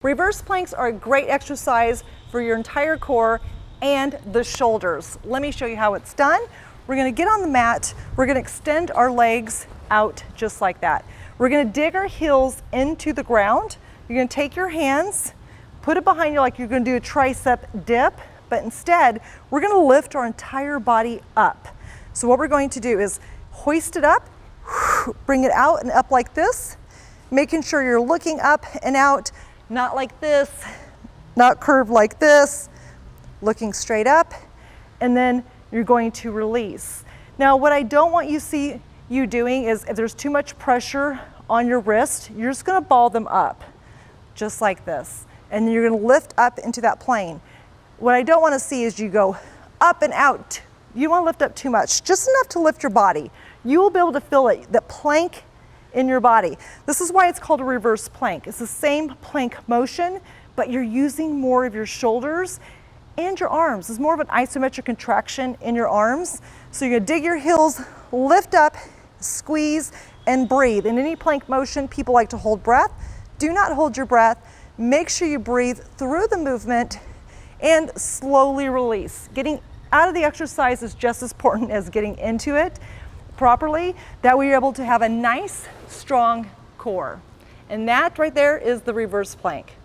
Reverse planks are a great exercise for your entire core and the shoulders. Let me show you how it's done. We're gonna get on the mat, we're gonna extend our legs out just like that. We're gonna dig our heels into the ground. You're gonna take your hands, put it behind you like you're gonna do a tricep dip, but instead, we're gonna lift our entire body up. So what we're going to do is hoist it up, bring it out and up like this, making sure you're looking up and out, not like this, not curved like this, looking straight up, and then you're going to release. Now, what I don't want you doing is if there's too much pressure on your wrist, you're just gonna ball them up, just like this. And then you're gonna lift up into that plane. What I don't wanna see is you go up and out. You don't wanna lift up too much, just enough to lift your body. You will be able to feel it, the plank in your body. This is why it's called a reverse plank. It's the same plank motion, but you're using more of your shoulders and your arms. It's more of an isometric contraction in your arms. So you're gonna dig your heels, lift up, squeeze, and breathe. In any plank motion, people like to hold breath. Do not hold your breath. Make sure you breathe through the movement and slowly release. Getting out of the exercise is just as important as getting into it properly, that we're able to have a nice, strong core. And that right there is the reverse plank.